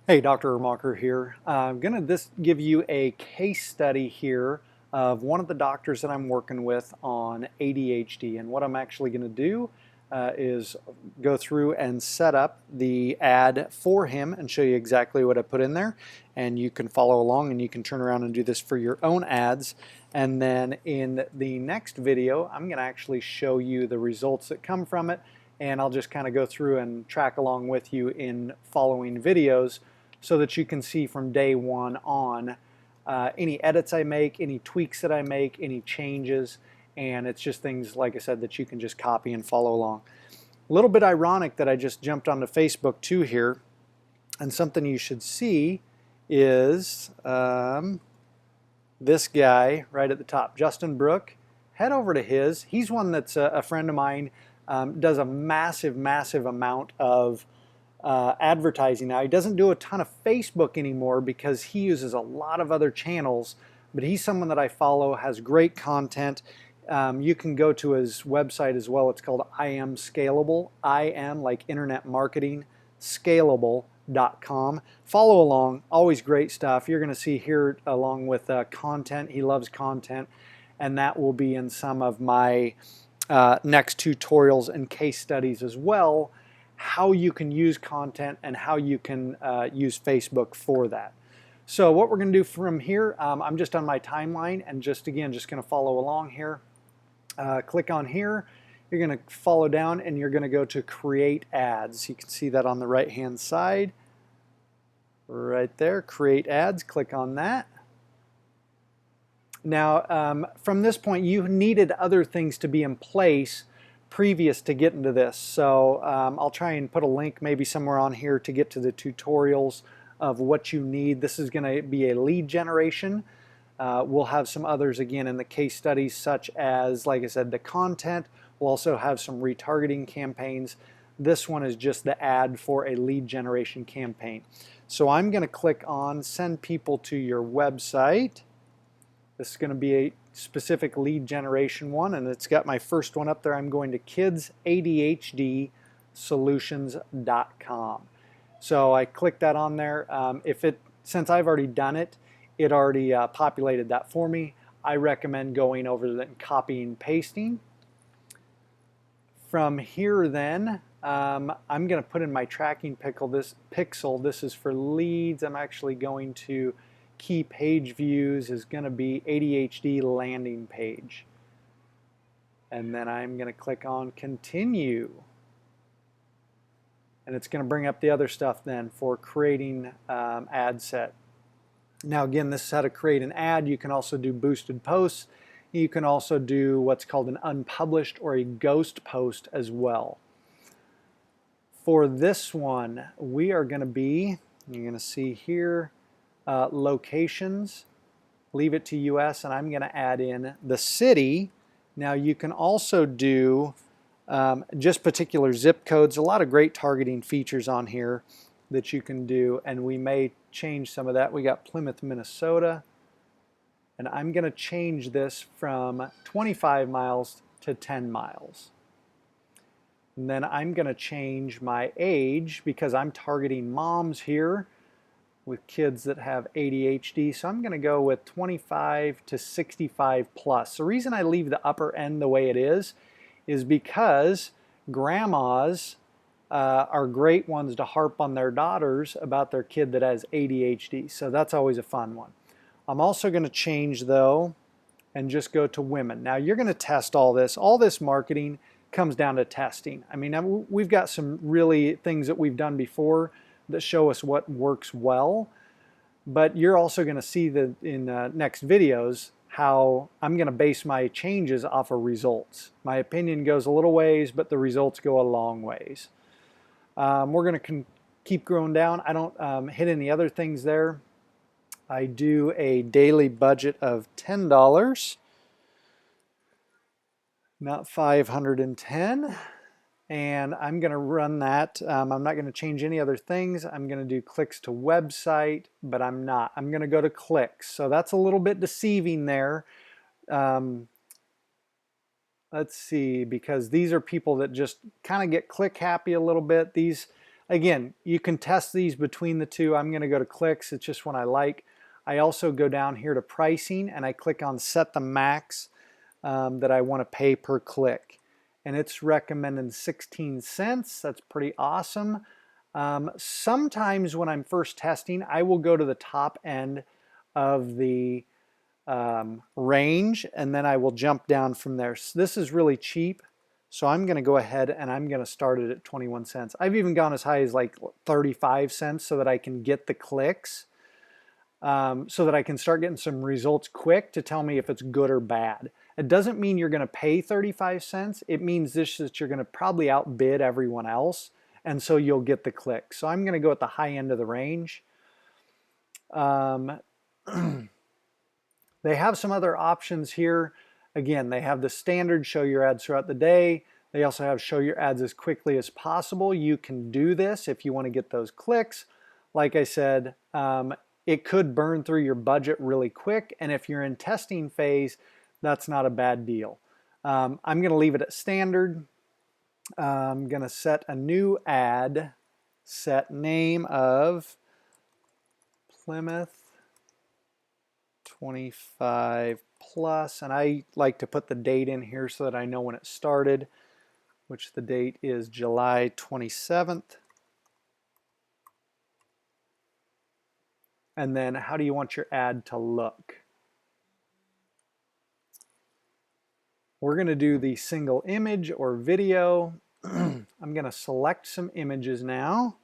Hey, Dr. Uhrmacher here. I'm going to give you a case study here of one of the doctors that I'm working with on ADHD. And what I'm actually going to do is go through and set up the ad for him and show you exactly what I put in there. And you can follow along and you can turn around and do this for your own ads. And then in the next video, I'm going to actually show you the results that come from it. And I'll just kind of go through and track along with you in following videos, so that you can see from day one on any edits I make, any tweaks that I make, any changes, and it's just things, like I said, that you can just copy and follow along. A little bit ironic that I just jumped onto Facebook too here, and something you should see is this guy right at the top, Justin Brook. Head over to his. He's one that's a friend of mine, does a massive amount of advertising. Now, he doesn't do a ton of Facebook anymore because he uses a lot of other channels, but he's someone that I follow, has great content. You can go to his website as well. It's called I Am Scalable. I am like internet marketing, scalable.com. Follow along, always great stuff. You're going to see here along with content. He loves content, and that will be in some of my next tutorials and case studies as well, how you can use content and how you can use Facebook for that. So what we're going to do from here, I'm just on my timeline and just going to follow along here. Click on here. You're going to follow down and you're going to go to create ads. You can see that on the right hand side right there, create ads. Click on that. Now from this point you needed other things to be in place previous to getting to this. So I'll try and put a link maybe somewhere on here to get to the tutorials of what you need. This is going to be a lead generation. We'll have some others again in the case studies, such as, like I said, the content. We'll also have some retargeting campaigns. This one is just the ad for a lead generation campaign. So I'm going to click on send people to your website. This is going to be a specific lead generation one, and it's got my first one up there. I'm going to kidsadhdsolutions.com. So I click that on there. Since I've already done it, it already populated that for me. I recommend going over and copying and pasting. From here then, I'm going to put in my tracking pixel. This is for leads. I'm actually going to key page views is going to be ADHD landing page. And then I'm going to click on continue. And it's going to bring up the other stuff then for creating ad set. Now again, this is how to create an ad. You can also do boosted posts. You can also do what's called an unpublished or a ghost post as well. For this one, we are going to be, you're going to see here, locations, leave it to US, and I'm going to add in the city. Now you can also do just particular zip codes. A lot of great targeting features on here that you can do, and we may change some of that. We got Plymouth, Minnesota, and I'm going to change this from 25 miles to 10 miles. And then I'm going to change my age because I'm targeting moms here with kids that have ADHD. So I'm going to go with 25 to 65 plus. The reason I leave the upper end the way it is because grandmas are great ones to harp on their daughters about their kid that has ADHD. So that's always a fun one. I'm also going to change though and just go to women. Now you're going to test all this. All this marketing comes down to testing. I mean, we've got some really things that we've done before that show us what works well, but you're also going to see that in next videos how I'm going to base my changes off of results. My opinion goes a little ways, but the results go a long ways. We're going to keep growing down. I don't hit any other things there. I do a daily budget of $10, not 510. And I'm going to run that. I'm not going to change any other things. I'm going to do clicks to website, but I'm not. I'm going to go to clicks. So that's a little bit deceiving there. Let's see, because these are people that just kind of get click happy a little bit. These again, you can test these between the two. I'm going to go to clicks. It's just one I like. I also go down here to pricing and I click on set the max that I want to pay per click. And it's recommending 16 cents. That's pretty awesome. Sometimes when I'm first testing, I will go to the top end of the range and then I will jump down from there. So this is really cheap. So I'm going to go ahead and I'm going to start it at 21 cents. I've even gone as high as like 35 cents so that I can get the clicks, so that I can start getting some results quick to tell me if it's good or bad. It doesn't mean you're going to pay 35 cents. It means that you're going to probably outbid everyone else, and so you'll get the clicks. So I'm going to go at the high end of the range. They have some other options here. Again, they have the standard show your ads throughout the day. They also have show your ads as quickly as possible. You can do this if you want to get those clicks. Like I said, it could burn through your budget really quick, and if you're in testing phase, that's not a bad deal. I'm going to leave it at standard. I'm going to set a new ad, set name of Plymouth 25 plus, and I like to put the date in here so that I know when it started, which the date is July 27th. And then how do you want your ad to look? We're going to do the single image or video. I'm going to select some images now.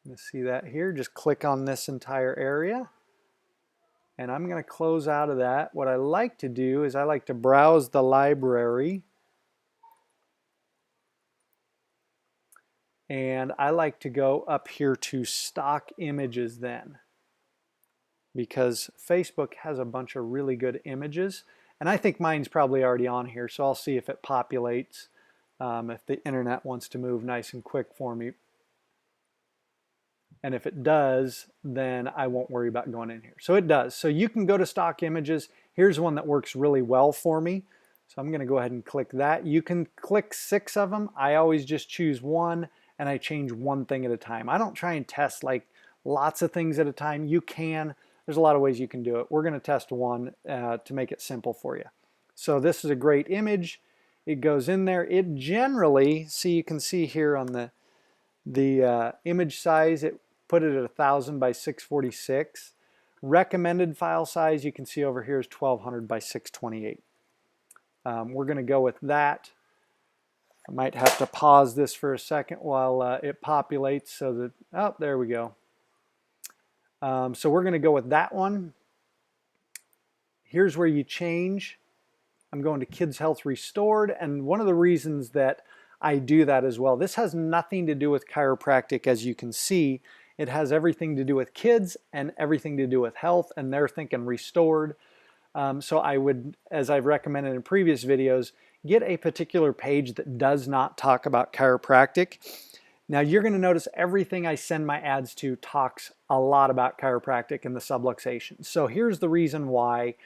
You see that here. Just click on this entire area. And I'm going to close out of that. What I like to do is I like to browse the library. And I like to go up here to stock images then, because Facebook has a bunch of really good images. And I think mine's probably already on here, so I'll see if it populates, if the internet wants to move nice and quick for me. And if it does, then I won't worry about going in here. So it does. So you can go to stock images. Here's one that works really well for me. So I'm going to go ahead and click that. You can click 6 of them. I always just choose one and I change one thing at a time. I don't try and test like lots of things at a time. You can. There's a lot of ways you can do it. We're going to test one to make it simple for you. So this is a great image. It goes in there. It generally, see, you can see here on the image size, it put it at 1000 by 646. Recommended file size, you can see over here, is 1200 by 628. We're going to go with that. I might have to pause this for a second while it populates so that, oh, there we go. So we're going to go with that one. Here's where you change. I'm going to Kids Health Restored, and one of the reasons that I do that as well, this has nothing to do with chiropractic, as you can see. It has everything to do with kids and everything to do with health, and they're thinking restored. So I would, as I've recommended in previous videos, get a particular page that does not talk about chiropractic. Now you're going to notice everything I send my ads to talks a lot about chiropractic and the subluxation. So here's the reason why,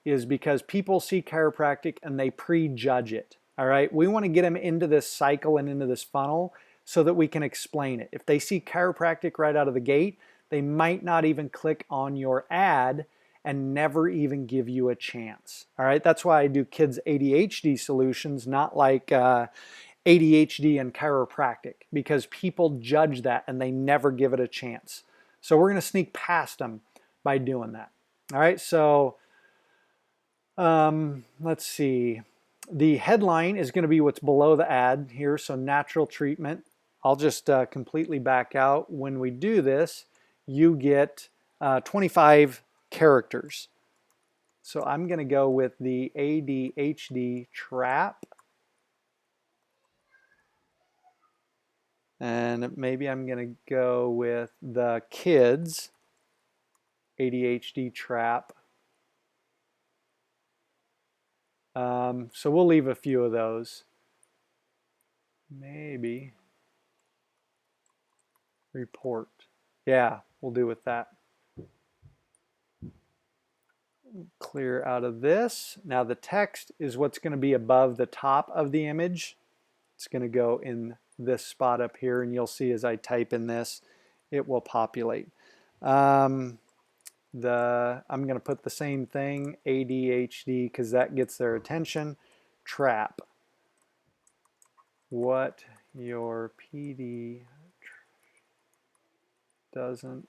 is because people see chiropractic and they prejudge it. All right, we want to get them into this cycle and into this funnel so that we can explain it. If they see chiropractic right out of the gate, they might not even click on your ad and never even give you a chance. All right, that's why I do kids ADHD solutions, not like ADHD and chiropractic, because people judge that and they never give it a chance. So we're going to sneak past them by doing that. All right, so let's see. The headline is going to be what's below the ad here, so natural treatment. I'll just completely back out. When we do this, you get 25 characters. So I'm going to go with the ADHD trap. And maybe I'm going to go with the kids ADHD trap. So we'll leave a few of those. Maybe report. Yeah, we'll do with that. Clear out of this. Now the text is what's going to be above the top of the image. It's going to go in this spot up here, and you'll see as I type in this, it will populate. I'm going to put the same thing, ADHD, because that gets their attention. Trap. What your PD doesn't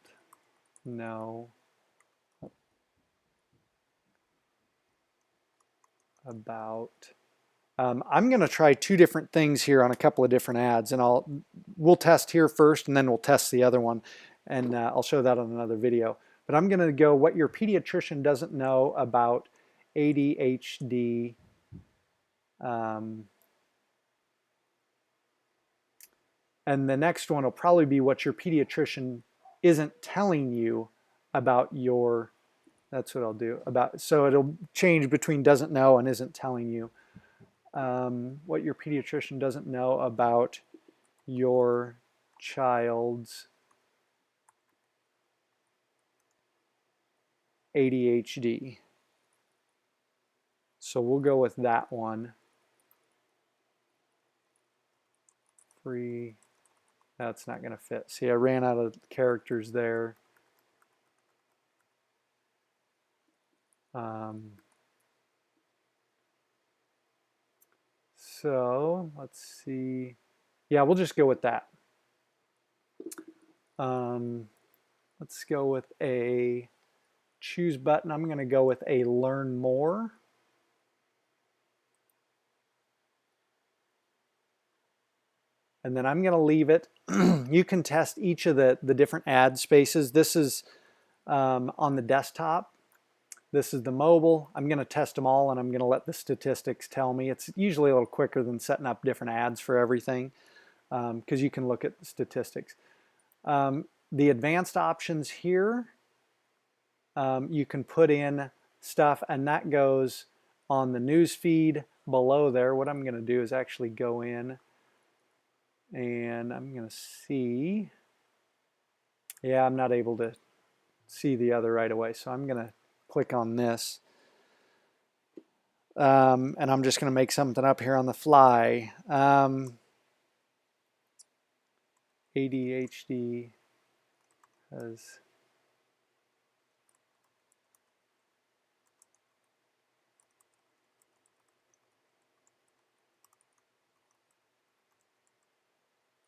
know about. I'm going to try two different things here on a couple of different ads, and we'll test here first, and then we'll test the other one, and I'll show that on another video. But I'm going to go what your pediatrician doesn't know about ADHD. And the next one will probably be what your pediatrician isn't telling you about your, that's what I'll do, about, so it'll change between doesn't know and isn't telling you. What your pediatrician doesn't know about your child's ADHD. So we'll go with that one. Free. That's not going to fit. See, I ran out of characters there. So let's see. Yeah, we'll just go with that. Let's go with a choose button. I'm going to go with a learn more. And then I'm going to leave it. You can test each of the different ad spaces. This is on the desktop. This is the mobile. I'm going to test them all, and I'm going to let the statistics tell me. It's usually a little quicker than setting up different ads for everything, because you can look at the statistics. The advanced options here, you can put in stuff, and that goes on the news feed below there. What I'm going to do is actually go in, and I'm going to see. Yeah, I'm not able to see the other right away, so I'm going to click on this, and I'm just going to make something up here on the fly. ADHD has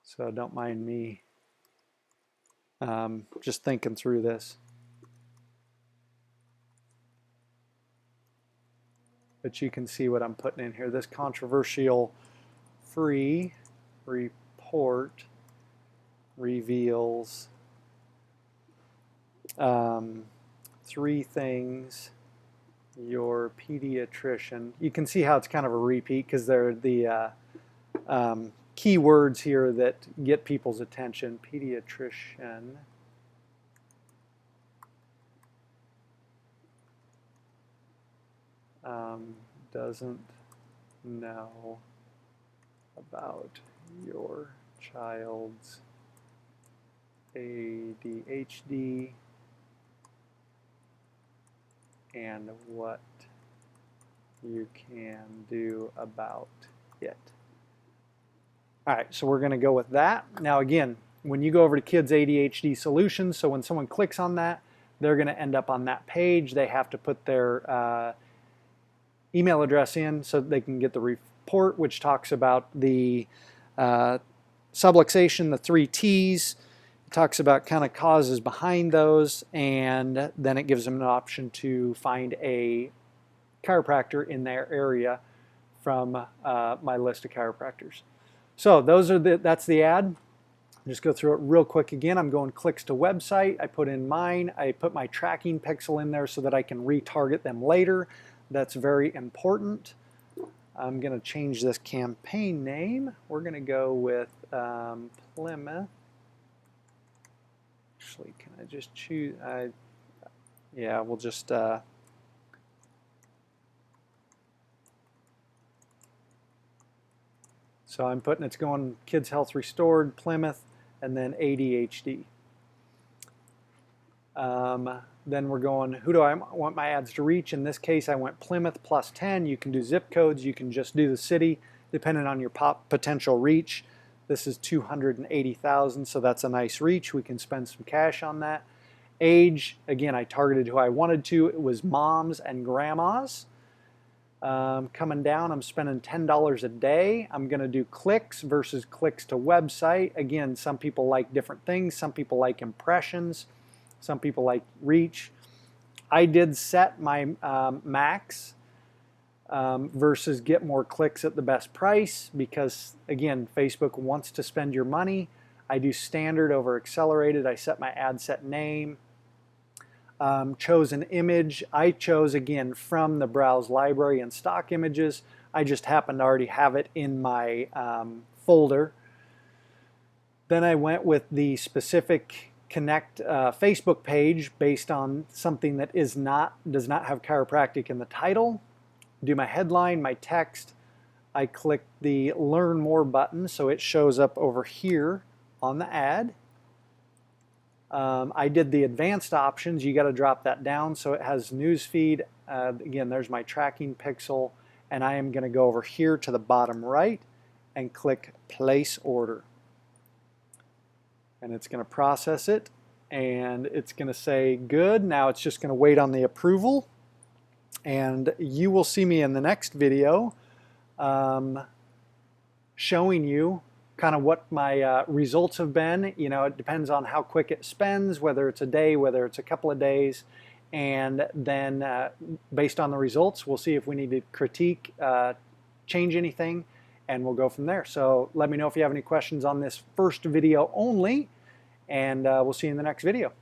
so don't mind me just thinking through this. But you can see what I'm putting in here. This controversial free report reveals 3 things your pediatrician. You can see how it's kind of a repeat because they're the key words here that get people's attention. Pediatrician doesn't know about your child's ADHD and what you can do about it. All right, so we're going to go with that. Now again, when you go over to Kids ADHD Solutions, so when someone clicks on that, they're going to end up on that page. They have to put their email address in so that they can get the report, which talks about the subluxation, the 3 T's. It talks about kind of causes behind those, and then it gives them an option to find a chiropractor in their area from my list of chiropractors. So those are that's the ad. Just go through it real quick again. I'm going clicks to website. I put in mine. I put my tracking pixel in there so that I can retarget them later. That's very important. I'm going to change this campaign name. We're going to go with Plymouth. Actually, can I just choose? Yeah, we'll just. So I'm putting it's going Kids Health Restored, Plymouth, and then ADHD. Then we're going, who do I want my ads to reach? In this case, I went Plymouth +10. You can do zip codes. You can just do the city, depending on your potential reach. This is 280,000, so that's a nice reach. We can spend some cash on that. Age, again, I targeted who I wanted to. It was moms and grandmas. Coming down, I'm spending $10 a day. I'm going to do clicks versus clicks to website. Again, some people like different things. Some people like impressions. Some people like reach. I did set my max versus get more clicks at the best price because, again, Facebook wants to spend your money. I do standard over accelerated. I set my ad set name. Chose an image. I chose, again, from the browse library and stock images. I just happened to already have it in my folder. Then I went with the specific connect Facebook page based on something that does not have chiropractic in the title. Do my headline, my text. I click the learn more button so it shows up over here on the ad. I did the advanced options. You got to drop that down so it has news feed. Again, there's my tracking pixel, and I am going to go over here to the bottom right and click place order. And it's going to process it, and it's going to say good. Now it's just going to wait on the approval, and you will see me in the next video showing you kind of what my results have been. You know, it depends on how quick it spends, whether it's a day, whether it's a couple of days, and then based on the results, we'll see if we need to critique, change anything, and we'll go from there. So let me know if you have any questions on this first video only, and we'll see you in the next video.